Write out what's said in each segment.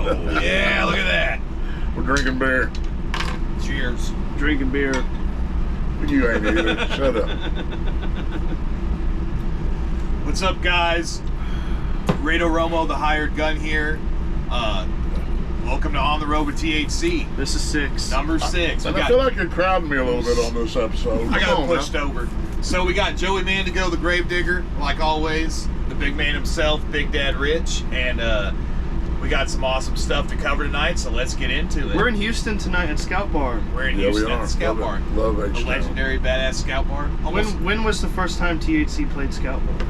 Oh, yeah, look at that. We're drinking beer. Cheers. Drinking beer. You ain't either. Shut up. What's up, guys? Rado Romo, the hired gun here. Welcome to On the Road with THC. This is 6. Number 6. And I feel like you're crowding me a little bit on this episode. I got Come on, pushed man. over. So we got Joey Mandigo, the Gravedigger, like always. The big man himself, Big Dad Rich. And we got some awesome stuff to cover tonight, so let's get into it. We're in Houston tonight at Scout Bar. We're in Yeah, Houston we at are. the Scout Love Bar. it. Love A H-Town. legendary badass Scout Bar. Almost, When was the first time THC played Scout Bar?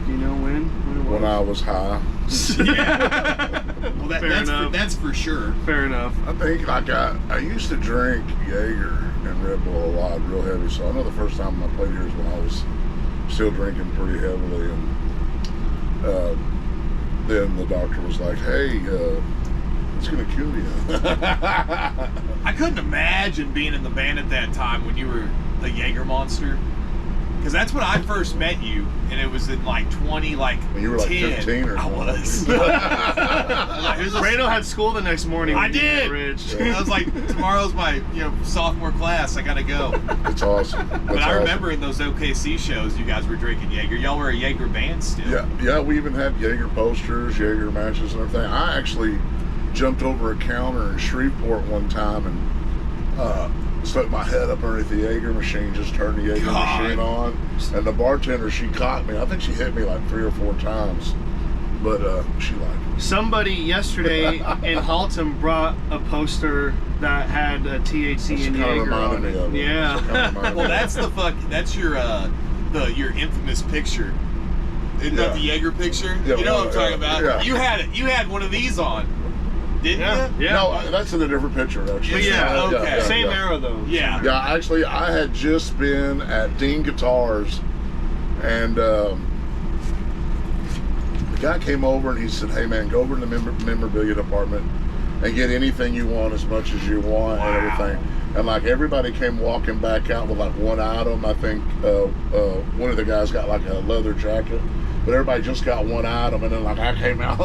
Do you know when? When it was? When I was high. yeah. Well, that's for sure. Fair enough. I think like I used to drink Jaeger and Red Bull a lot, real heavy. So I know the first time I played here is when I was still drinking pretty heavily, and then the doctor was like, "Hey, it's gonna kill you." I couldn't imagine being in the band at that time when you were a Jaeger monster. Because that's when I first met you, and it was in like 20, like When you were like 10. 15 or I something. was. Rado had school the next morning. I when you did. were Rich. I was like, tomorrow's my sophomore class. I gotta go. It's awesome. But I remember in those OKC shows, you guys were drinking Jaeger. Y'all were a Jaeger band still. Yeah. We even had Jaeger posters, Jaeger matches, and everything. I actually jumped over a counter in Shreveport one time and stuck my head up underneath the Jaeger machine, just turned the Jaeger machine on, and the bartender, she caught me. I think she hit me like 3 or 4 times, but she liked it. Somebody yesterday in Halton brought a poster that had a THC and Jaeger on it. Yeah. Well, that's your infamous picture. Isn't that the Jaeger picture? Yeah, you know what I'm talking about. yeah. You had one of these on, didn't you? Yeah. No, that's in a different picture, actually. Yeah, okay. Same era though. Yeah. Yeah, actually, I had just been at Dean Guitars, and the guy came over and he said, "Hey man, go over to the memorabilia department and get anything you want, as much as you want." And everything. And like everybody came walking back out with like one item. I think one of the guys got like a leather jacket, but everybody just got one item. And then like I came out,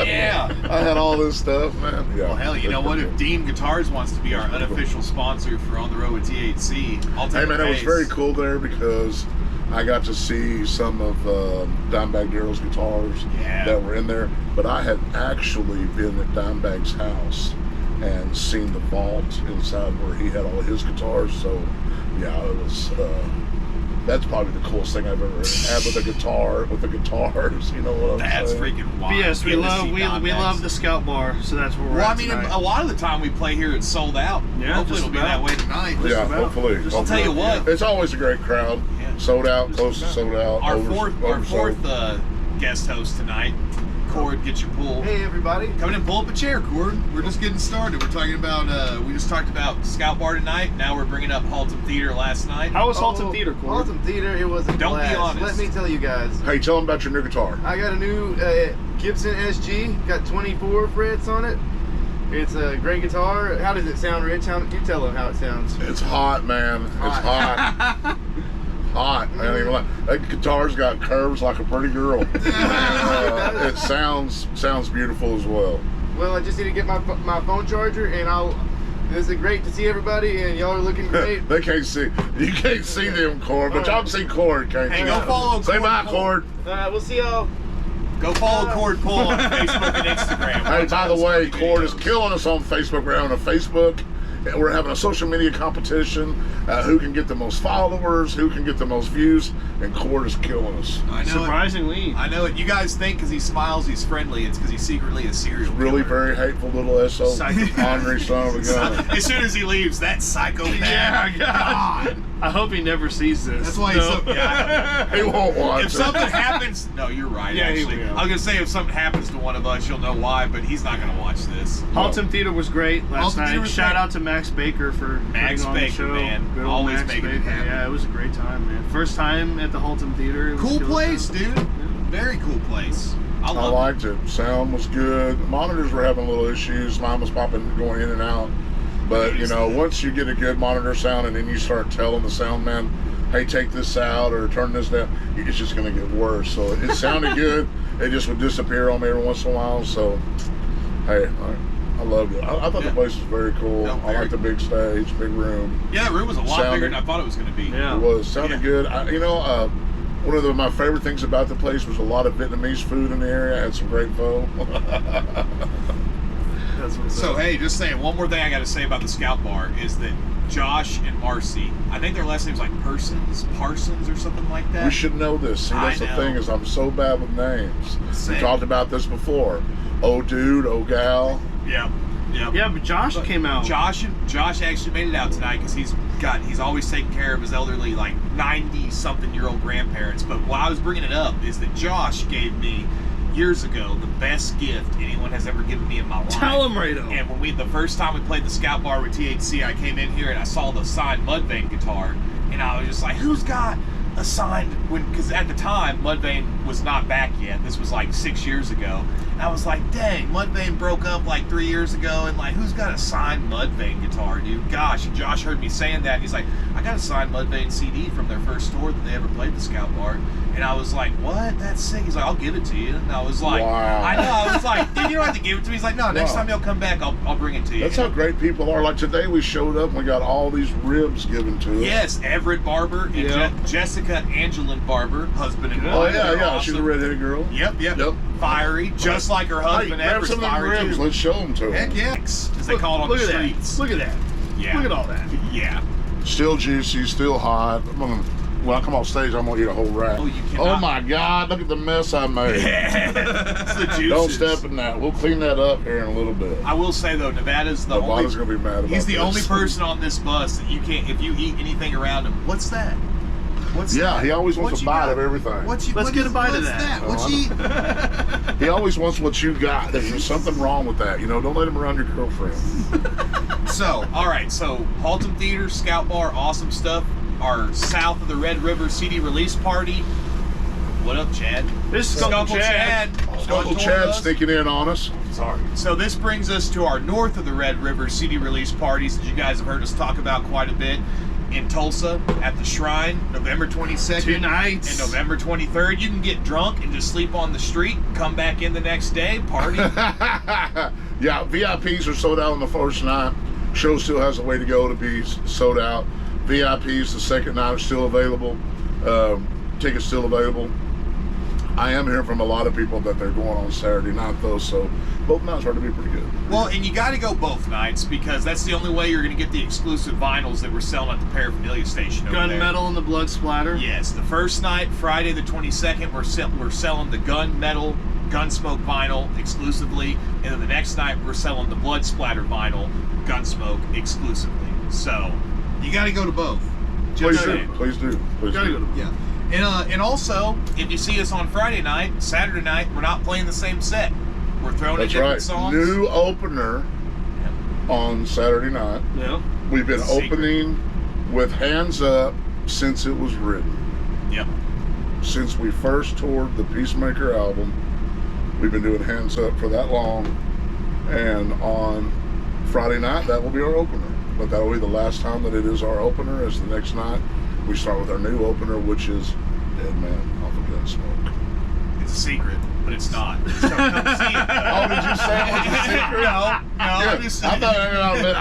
Yeah. I had all this stuff, man. Yeah. Well, hell, you know what? If Dean Guitars wants to be our unofficial sponsor for On the Road with THC, I'll take Hey man, the it was base. very cool there because I got to see some of Dimebag Darrell's guitars that were in there, but I had actually been at Dimebag's house and seen the vault inside where he had all his guitars. So yeah, it was that's probably the coolest thing I've ever had with a guitar, with the guitars. You know what I'm That's saying? freaking wild. But yes, we Getting to love see the Scout Bar, so that's where we're Well, at I mean, tonight. a lot of the time we play here, it's sold out. Yeah, Hopefully just it'll be about. that way tonight. Yeah, about. hopefully. I'll tell you what. It's always a great crowd. Yeah. Sold out, close to sold out. Our oversold. fourth guest host tonight, Cord, get your pull. Hey everybody. Come in and pull up a chair, Cord. We're just getting started. We're talking about, we just talked about Scout Bar tonight. Now we're bringing up Halton Theater last night. How was Halton Theater, Corey? Halton Theater, it was a Don't be blast. honest. Let me tell you guys. Hey, tell them about your new guitar. I got a new Gibson SG, got 24 frets on it. It's a great guitar. How does it sound, Rich? You tell them how it sounds. It's hot, man. It's hot. Hot. I ain't even lie. That guitar's got curves like a pretty girl. It sounds beautiful as well. Well, I just need to get my phone charger, and this is great to see everybody, and y'all are looking great. They can't see. You can't see them, Cord, but y'all can see Cord, can't Hey, you? go follow Say Cord bye, Pull. Cord. We'll see y'all. Go follow Cord Pull on Facebook and Instagram. Hey, by the way, Watch Cord videos. is killing us on Facebook. We're having a Facebook. We're having a social media competition. Who can get the most followers? Who can get the most views? And Cord is killing us. I know Surprisingly. I know it. You guys think because he smiles, he's friendly. It's because he's secretly a serial Really killer. very hateful little SO. Psychopath. Ornery son of a gun. As soon as he leaves, that psychopath. Yeah, God. I hope he never sees this. That's why he's so. Yeah, He won't watch if it. something happens, no, you're right. Yeah, he actually, will. I was gonna say if something happens to one of us, you'll know why. But he's not gonna watch this. Halton Theater was great last Halton Theater night. was Shout great. out to Max Baker for Max putting on the Baker, show. man. Good old Always Max making it Baker. happen. Yeah, it was a great time, man. First time at the Halton Theater. It was Cool good place, time. dude. Very cool place. I I love liked it. Sound was good. Monitors were having little issues. Mine was popping, going in and out. But, you know, once you get a good monitor sound and then you start telling the sound man, hey, take this out or turn this down, it's just going to get worse. So it sounded good. It just would disappear on me every once in a while. So Hey, I loved it. I thought the place was very cool. No, I like the big stage, big room. Yeah, the room was a lot bigger than I thought it was going to be. Yeah. It was. Sounded good. One of my favorite things about the place was a lot of Vietnamese food in the area. I had some great pho. That's what's So up. hey, just saying, one more thing I got to say about the Scout Bar is that Josh and Marcy, I think their last name's like Parsons or something like that. We should know this. See, that's I the know. thing is I'm so bad with names. Same. We talked about this before. Oh dude, oh gal. Yep. Yeah, but Josh came out. Josh actually made it out tonight because he's always taking care of his elderly, like 90-something-year-old grandparents. But why I was bringing it up is that Josh gave me years ago the best gift anyone has ever given me in my life. Tell him, Rado. And the first time we played the Scout Bar with THC, I came in here and I saw the signed Mudvayne guitar, and I was just like, who's got a signed? Because at the time Mudvayne was not back yet. This was like 6 years ago. And I was like, dang, Mudvayne broke up like 3 years ago, and like, who's got a signed Mudvayne guitar, dude? Gosh, and Josh heard me saying that, and he's like, I got a signed Mudvayne CD from their first tour that they ever played the Scout Bar. And I was like, what? That's sick. He's like, I'll give it to you. And I was like, Wow. I know. I was like, dude, you don't have to give it to me. He's like, no, next Wow. time you'll come back, I'll bring it to you. That's how great people are. Like today we showed up and we got all these ribs given to us. Yes, Everett Barber and Yeah. Jessica Angelin Barber, husband and Oh wife. yeah, They're yeah. awesome. She's a redheaded girl. Yep. Yep. Fiery, just like her Hey, husband grab Everett's some of them fiery ribs. too. Let's show them to Heck them. yeah, as they call it on Look the at streets. that. Look at that. Yeah. Look at all that. Yeah. Still juicy, still hot. When I come off stage, I'm gonna eat a whole rack. Oh, you Oh cannot. my God! Look at the mess I made. It's the juices. Don't step in that. We'll clean that up here in a little bit. I will say though, Nevada's the Nevada's only. gonna be mad about He's the this. only person on this bus that you can't. If you eat anything around him, what's that? What's Yeah, that? he always wants What a you bite got? of everything. What you, Let's what get is- a bite of what's that. What you eat? He always wants what you got. There's something wrong with that. You know, don't let him around your girlfriend. So, all right. So, Halton Theater, Scout Bar, awesome stuff. Our South of the Red River CD release party. What up, Chad? This is Uncle Chad. Uncle Chad sneaking in on us. Sorry. So this brings us to our North of the Red River CD release parties that you guys have heard us talk about quite a bit. In Tulsa at the Shrine, November 22nd 2 nights. and November 23rd. You can get drunk and just sleep on the street, come back in the next day, party. Yeah, VIPs are sold out on the first night. Show still has a way to go to be sold out. VIPs the second night are still available. Tickets still available. I am hearing from a lot of people that they're going on Saturday night though, so both nights are to be pretty good. Well, and you got to go both nights because that's the only way you're going to get the exclusive vinyls that we're selling at the paraphernalia station over there. Gunmetal and the blood splatter. Yes, the first night, Friday the 22nd, we're selling the Gunmetal, Gunsmoke vinyl exclusively, and then the next night we're selling the Blood Splatter vinyl, Gunsmoke exclusively. So you got to go to both. Please Just do, saying. please do, please Gotta do. go to Yeah. And also, if you see us on Friday night, Saturday night, we're not playing the same set. We're throwing That's in different right. songs. New opener on Saturday night. Yeah. We've been Secret. opening with Hands Up since it was written. Yep. Since we first toured the Peacemaker album, we've been doing Hands Up for that long. And on Friday night, that will be our opener. But that will be the last time that it is our opener, as the next night we start with our new opener, which is Dead Man Off of Gunsmoke. It's a secret, but it's not. So come see it. Oh, did you say it was a secret? No, Yeah, I'm just I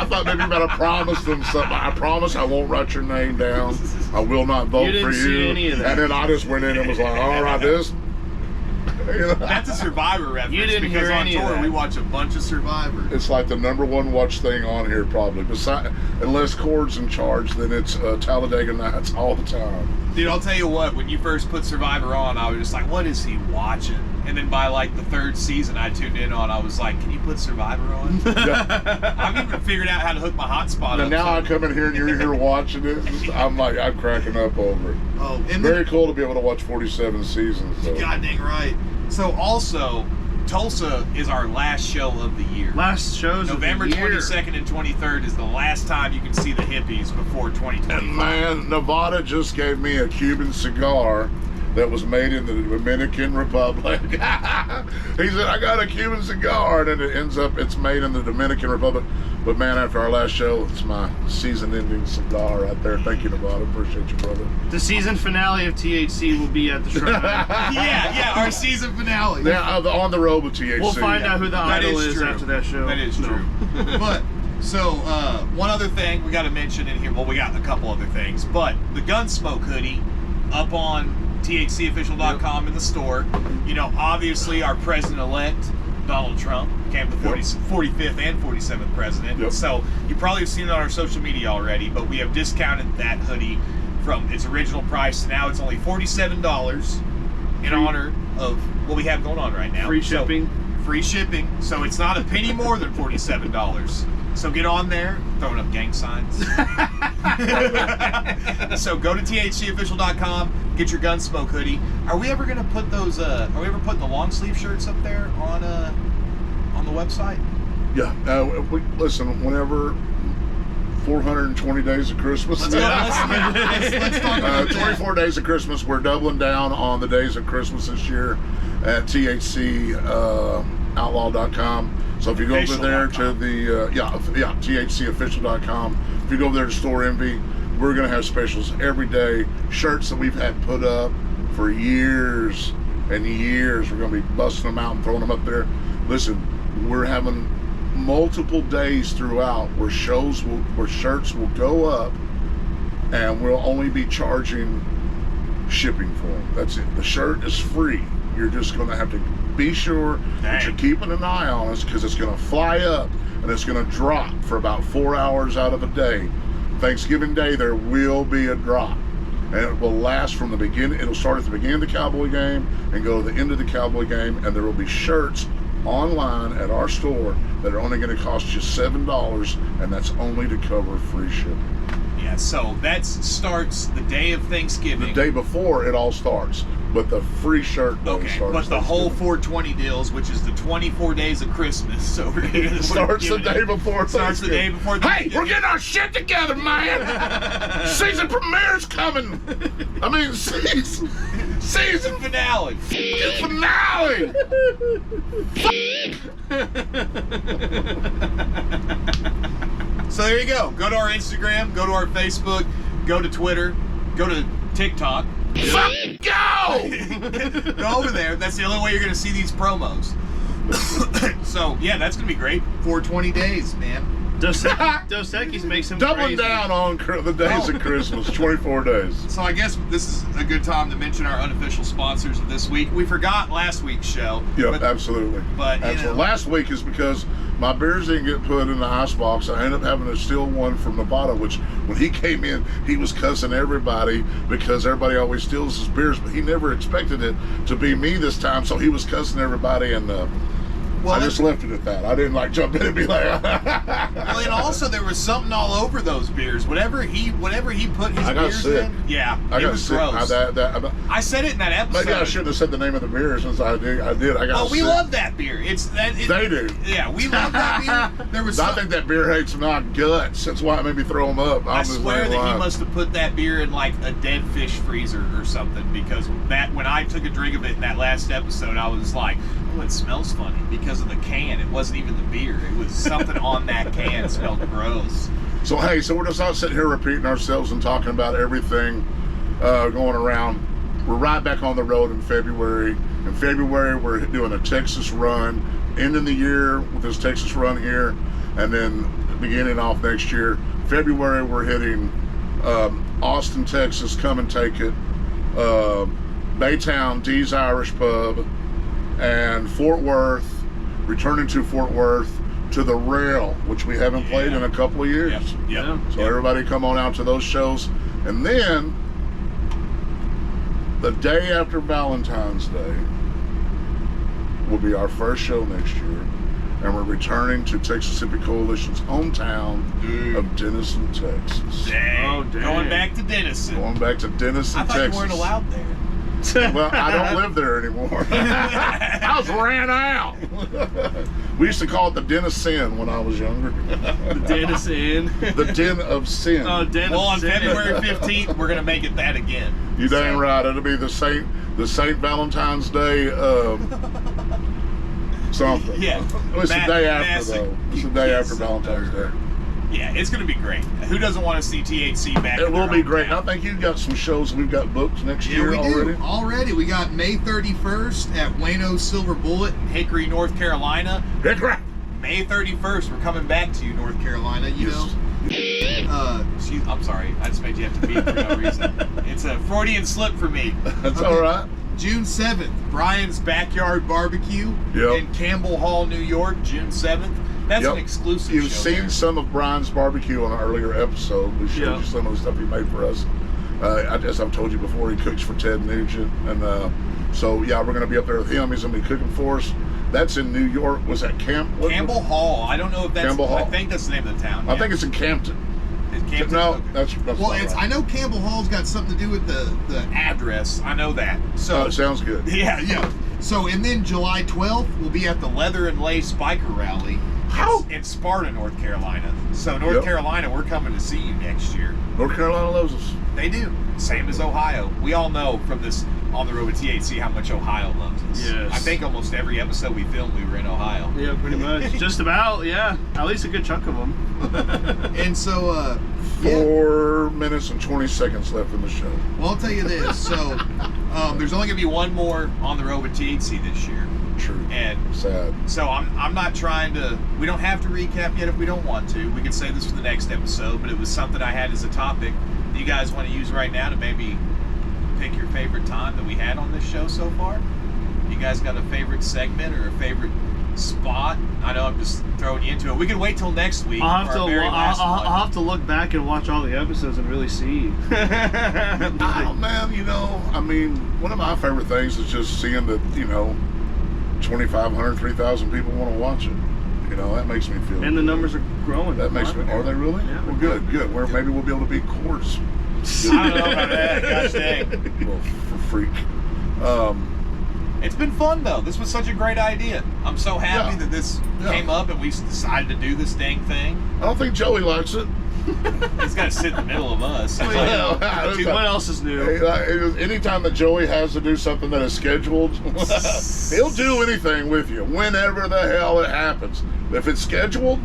thought maybe you better promise them something. I promise I won't write your name down. I will not vote You didn't for see you. any of that. And then I just went in and was like, all right, this. You know? That's a Survivor reference You didn't because hear on any of tour that. we watch a bunch of Survivor. It's like the #1 watch thing on here, probably. Besides, unless Cord's in charge, then it's Talladega Nights all the time. Dude, I'll tell you what, when you first put Survivor on, I was just like, what is he watching? And then by like the third season I tuned in on, I was like, can you put Survivor on? Yeah. I've even figured out how to hook my hotspot And up. now I so- come in here and you're here watching it. I'm cracking up over it. Oh, and Very cool to be able to watch 47 seasons. So. God dang right. So also, Tulsa is our last show of the year. Last shows November of the year. 22nd and 23rd is the last time you can see the Hippies before 2020. And man, Nevada just gave me a Cuban cigar that was made in the Dominican Republic. He said, I got a Cuban cigar, and then it ends up it's made in the Dominican Republic. But man, after our last show, it's my season-ending cigar right there. Thank you, Nevada. Appreciate you, brother. The season finale of THC will be at the shrine. yeah, our season finale. Yeah, on the road with THC. We'll find out who the idol is true. after that show. That is true. But, so, one other thing we got to mention in here. Well, we got a couple other things. But the Gunsmoke hoodie up on THCofficial.com in the store. You know, obviously our president-elect, Donald Trump, became the 45th and 47th president. Yep. So you probably have seen it on our social media already, but we have discounted that hoodie from its original price to now it's only $47 in honor of what we have going on right now. Free shipping. So, free shipping. So it's not a penny more than $47. So get on there, throwing up gang signs. So go to THCofficial.com, get your Gunsmoke hoodie. Are we ever gonna put those? Are we ever putting the long sleeve shirts up there on the website? Yeah. Listen, whenever 420 days of Christmas. Let's talk about 24 days of Christmas. We're doubling down on the days of Christmas this year at THCOutlaw.com. So if you go over there to the THCofficial.com, if you go over there to Store Envy, we're gonna have specials every day. Shirts that we've had put up for years and years. We're gonna be busting them out and throwing them up there. Listen, we're having multiple days throughout where shirts will go up, and we'll only be charging shipping for them. That's it. The shirt is free. You're just gonna have to be sure that you're keeping an eye on us, because it's gonna fly up and it's gonna drop for about 4 hours out of a day. Thanksgiving Day there will be a drop, and it will last from the beginning. It'll start at the beginning of the Cowboy game and go to the end of the Cowboy game, and there will be shirts online at our store that are only going to cost you $7, and that's only to cover free shipping. Yeah, so that starts the day of Thanksgiving. The day before it all starts, but the free shirt doesn't start. But the whole 420 deals, which is the 24 days of Christmas, so we're gonna starts the day before. Starts the day before. Hey, we're getting our shit together, man. Season premiere's coming. I mean, season finale. Finale. So there you go. Go to our Instagram, go to our Facebook, go to Twitter, go to TikTok. Go! Go over there. That's the only way you're going to see these promos. So, yeah, that's going to be great. 420 days, man. Dos Equis makes him doubling crazy. down on the days of Christmas, 24 days. So I guess this is a good time to mention our unofficial sponsors of this week. We forgot last week's show. Yep, absolutely. But absolutely. Last week is because my beers didn't get put in the icebox. I ended up having to steal one from Nevada, which when he came in, he was cussing everybody because everybody always steals his beers, but he never expected it to be me this time, so he was cussing everybody, and I just left it at that. I didn't jump in and be like. Well, and also there was something all over those beers. Whatever he put his beers in, yeah, it was gross. I said it in that episode. Maybe I shouldn't have said the name of the beer since I did. I got. Oh, we love that beer. They do. Yeah, we love that beer. There was. I think that beer hates my guts. That's why it made me throw them up. I swear that he must have put that beer in a dead fish freezer or something, because when I took a drink of it in that last episode, I was like, oh, it smells funny because of the can. It wasn't even the beer. It was something on that can. It smelled gross. So hey, we're just not sitting here repeating ourselves and talking about everything going around. We're right back on the road in February. In February, we're doing a Texas run, ending the year with this Texas run here, and then beginning off next year. February, we're hitting Austin, Texas, Come and Take It, Baytown, Dee's Irish Pub, and Fort Worth, returning to Fort Worth to the Rail, which we haven't played in a couple of years. Yep. So everybody come on out to those shows. And then the day after Valentine's Day will be our first show next year. And we're returning to Texas Hippie Coalition's hometown of Denison, Texas. Dang. Oh, dang. Going back to Denison. Going back to Denison, Texas. I thought you weren't allowed there. Well, I don't live there anymore. I was ran out. We used to call it the Den of Sin when I was younger. The Den of Sin. The Den of Sin. Oh, Den of on Sin. February 15th, we're going to make it that again. You dang right. It'll be the Saint Valentine's Day something. Yeah. It's the day after, massive though. It's the day after kiss Valentine's Day. Yeah, it's going to be great. Who doesn't want to see THC back? It in will their be great. hometown? And I think you've got some shows we've got booked next Yeah, year we already. do. Already. We got May 31st at Wayno Silver Bullet. Hickory, North Carolina. Hickory. May 31st, we're coming back to you, North Carolina. You know. I'm sorry, I just made you have to beat for no reason. It's a Freudian slip for me. That's all right. June 7th, Brian's Backyard Barbecue Yep. in Campbell Hall, New York, June 7th. That's Yep. an exclusive You've show seen there. some of Brian's barbecue on an earlier episode. We showed Yeah. you some of the stuff he made for us. As I've told you before, he cooks for Ted Nugent. And so, yeah, we're going to be up there with him. He's going to be cooking for us. That's in New York. Was that Campbell Hall. I don't know if that's. Campbell Hall. I think that's the name of the town. I think it's in Campton. It's Campton. No, Okay. that's well, not it's. right. I know Campbell Hall's got something to do with the Address. I know that. So Oh, it sounds good. yeah. yeah. So and then July 12th, We'll be at the Leather and Lace Biker Rally in Sparta, North Carolina. So North Yep. Carolina, we're coming to see you next year. North Carolina loves us. They do. Same as Ohio. We all know from this On the Road with THC how much Ohio loves us. Yes. I think almost every episode we filmed, we were in Ohio. Yeah, pretty much. Just about, yeah. At least a good chunk of them. and so 4 minutes and 20 seconds left in the show. well, I'll tell you this. So There's only going to be one more On the Road with THC this year. True. And Sad. so I'm not trying to, we don't have to recap yet if we don't want to. We could save this for the next episode, but it was something I had as a topic that you guys want to use right now to maybe pick your favorite time that we had on this show so far. You guys got a favorite segment or a favorite spot? I know I'm just throwing you into it. We can wait till next week. I'll have for to our very last one. I'll have to look back and watch all the episodes and really see. Oh, man, you know, I mean, one of my favorite things is just seeing that, 2,500, 3,000 people want to watch it. You know, that makes me feel And the good. numbers are growing. That makes me, are they really? Yeah. Well, good. Where maybe we'll be able to beat courts. I don't know about that. Gosh dang. Well, for freak. It's been fun though. This was such a great idea. I'm so happy Yeah. that this Yeah. came up and we decided to do this dang thing. I don't think Joey likes it. It's got to sit in the middle of us. It's Well, like, What else is new? Anytime that Joey has to do something that is scheduled, he'll do anything with you, whenever the hell it happens. If it's scheduled,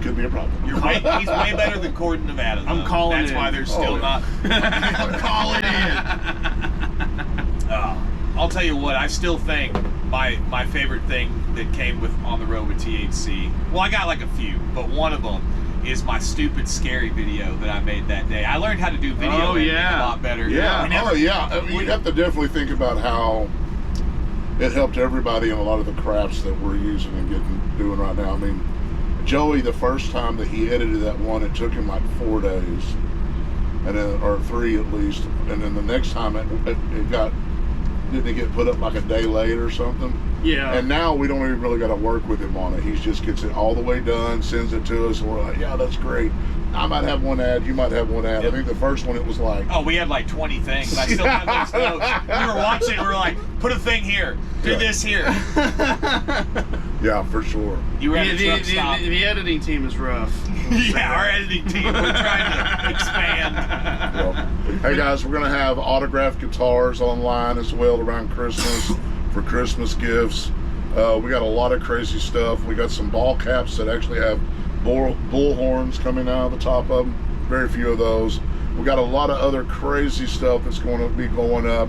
could be a problem. he's way better than Cord in Nevada. I'm though. calling That's in. why they're still Oh, yeah. not. I'm calling in. I'll tell you what. I still think my favorite thing that came with On the Road with THC. Well, I got like a few, but one of them is my stupid scary video that I made that day. I learned how to do video Oh, editing yeah. a lot better. Yeah, We never- I mean, you have to definitely think about how it helped everybody in a lot of the crafts that we're using and doing right now. I mean, Joey, the first time that he edited that one, it took him like 4 days, and then, or 3 at least, and then the next time didn't it get put up like a day late or something? Yeah. And now we don't even really got to work with him on it. He just gets it all the way done, sends it to us, and we're like, yeah, that's great. I might have one ad, you might have one ad. Yep. I think the first one it was like, Oh, we had like 20 things. I still have those notes. We were watching. We were like, put a thing here. Do Yeah. this here. yeah, for sure. You were at The, a truck stop. the editing team is rough. Yeah, our editing team. We're trying to expand. Well, hey guys, we're gonna have autographed guitars online as well around Christmas for Christmas gifts. We got a lot of crazy stuff. We got some ball caps that actually have bull horns coming out of the top of them. Very few of those. We got a lot of other crazy stuff that's going to be going up.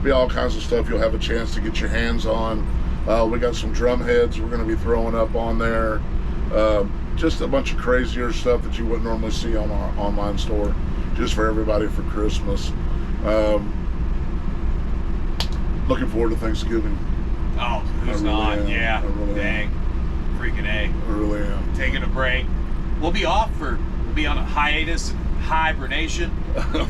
Be all kinds of stuff you'll have a chance to get your hands on. We got some drum heads we're going to be throwing up on there. Just a bunch of crazier stuff that you wouldn't normally see on our online store, just for everybody for Christmas. Looking forward to Thanksgiving. Oh, who's I really not? am. Yeah. I really Dang. Freaking A. I really am. Taking a break. We'll be on a hiatus and hibernation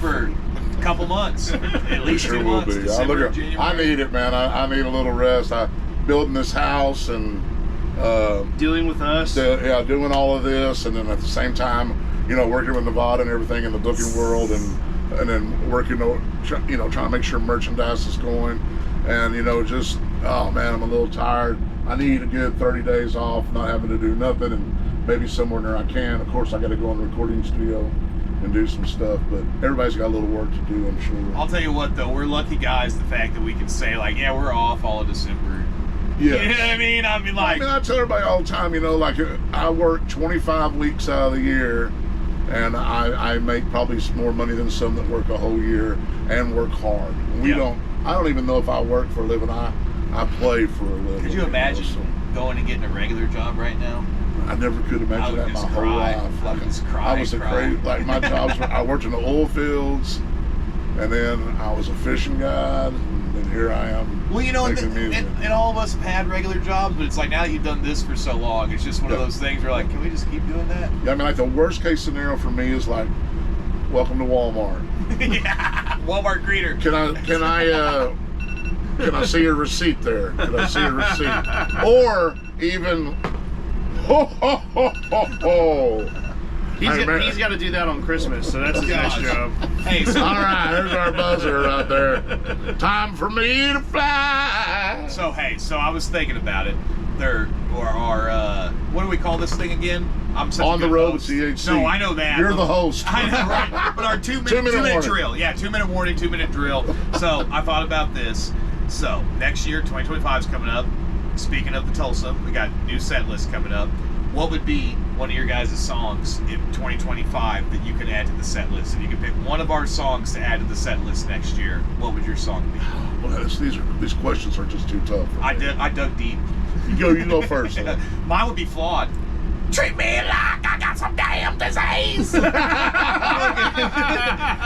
for a couple months. At least Sure 2 will months. be. December, I January. need it, man. I need a little rest. Building this house and Dealing with us. doing all of this, and then at the same time, working with Nevada and everything in the booking world, and then working, trying to make sure merchandise is going, and just, oh man, I'm a little tired. I need a good 30 days off, not having to do nothing, and maybe somewhere there I can. Of course, I got to go in the recording studio and do some stuff, but everybody's got a little work to do, I'm sure. I'll tell you what, though, we're lucky guys. The fact that we can say, like, yeah, we're off all of December. Yes. You know what I mean? I mean, like, I tell everybody all the time, you know, like I work 25 weeks out of the year, and I make probably more money than some that work a whole year and work hard. I don't even know if I work for a living. I play for a living. could you imagine so going and getting a regular job right now? I never could imagine that my whole life. I would just cry. I was like my jobs. I worked in the oil fields, and then I was a fishing guide, and here I am. Well, you know, making music. and all of us have had regular jobs, but it's like now that you've done this for so long, it's just one of those things where like, can we just keep doing that? Yeah, I mean, like the worst case scenario for me is like, welcome to Walmart. Yeah, Walmart greeter. Can I see your receipt there? Can I see your receipt? Or even, ho ho ho ho ho. He's got to do that on Christmas, so that's his next job. Hey, so, all right, there's our buzzer right there. Time for me to fly. so I was thinking about it. There are what do we call this thing again? I'm such On a the good road host. with THC. No, I know that. You're the host. I know, right? But our 2 minute warning. drill. Yeah, 2 minute warning, 2 minute drill. So I thought about this. So next year, 2025 is coming up. Speaking of the Tulsa, we got new set list coming up. What would be one of your guys' songs in 2025 that you could add to the set list? If you could pick one of our songs to add to the set list next year, what would your song be? Well, these questions are just too tough. I dug deep. You go first. Then. Mine would be Flawed. Treat me like I got some damn disease.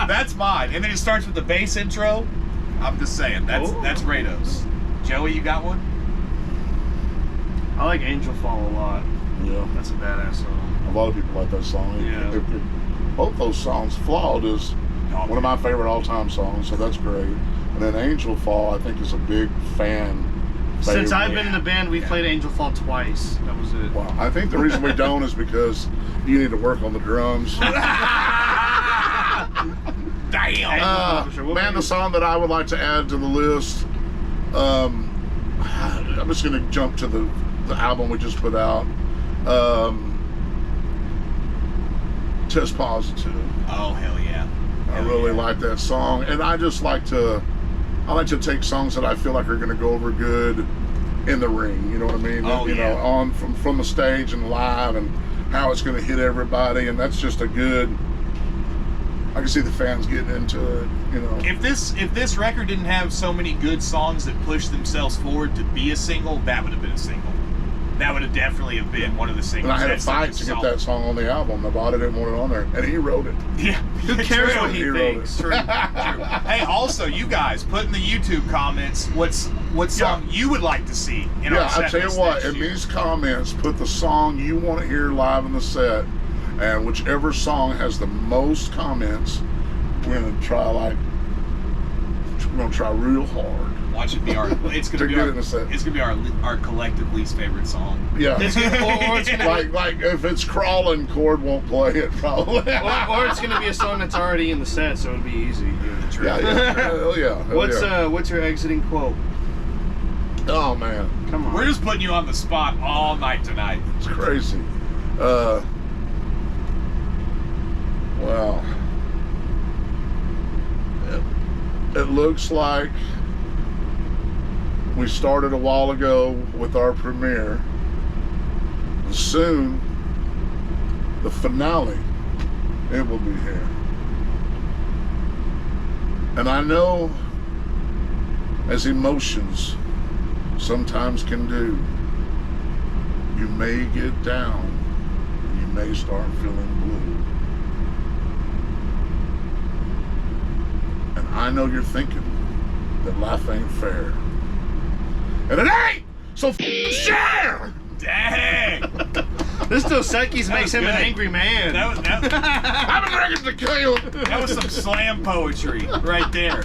That's mine. And then it starts with the bass intro. I'm just saying, that's Rados. Joey, you got one? I like Angel Fall a lot. Yeah. That's a badass song. A lot of people like that song. Yeah. Both those songs, Flawed is one of my favorite all-time songs, so that's great. And then Angel Fall, I think, is a big fan. Since I've been in the band, we played Angel Fall twice. That was it. Well, I think the reason we don't is because you need to work on the drums. Damn. Man, the song that I would like to add to the list, I'm just going to jump to the album we just put out. Test Positive. Oh, hell yeah. I really like that song, and I like to take songs that I feel like are going to go over good in the ring. You know what I mean? Oh, you yeah. know, on from the stage and live, and how it's going to hit everybody, and that's just a good. I can see the fans getting into it. You know, If this record didn't have so many good songs that pushed themselves forward to be a single, that would have been a single. That would have definitely have been one of the singles. and I had a That's fight such to a get song. that song on the album. I bought it, didn't want it on there, and he wrote it. Yeah. Who cares True. what he He wrote thinks? it. True. Hey, also, you guys, put in the YouTube comments what song you would like to see in our Yeah, set I tell you list what. next In year. these comments, put the song you want to hear live in the set, and whichever song has the most comments, we're gonna try real hard. Watch it be our. It's gonna To be get our. in the set. It's gonna be our collective least favorite song. Yeah. It's gonna, or it's gonna like if it's crawling, chord won't play it probably. or it's gonna be a song that's already in the set, so it'll be easy. Yeah. Hell yeah. Hell yeah. What's your exiting quote? Oh man, Come on. We're just putting you on the spot all night tonight. it's crazy. Wow. It looks like we started a while ago with our premiere. And soon, the finale, it will be here. And I know, as emotions sometimes can do, you may get down, you may start feeling blue. And I know you're thinking that life ain't fair. And it ain't! So share! Dang! This Dos Equis makes him an good. angry man. I've been drinking tequila! That was some slam poetry right there.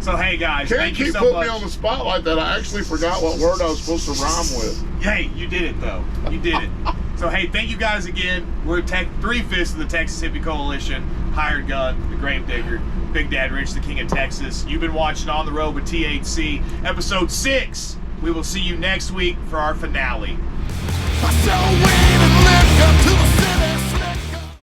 So hey guys, Can't thank you keep so putting much. me on the spot like that. I actually forgot what word I was supposed to rhyme with. Hey, you did it though. You did it. So hey, thank you guys again. We're 3/5 of the Texas Hippie Coalition, Hired Gun, the Grave Digger, Big Dad Rich, the King of Texas. You've been watching On the Road with THC, episode 6. We will see you next week for our finale. I still wait and live up to the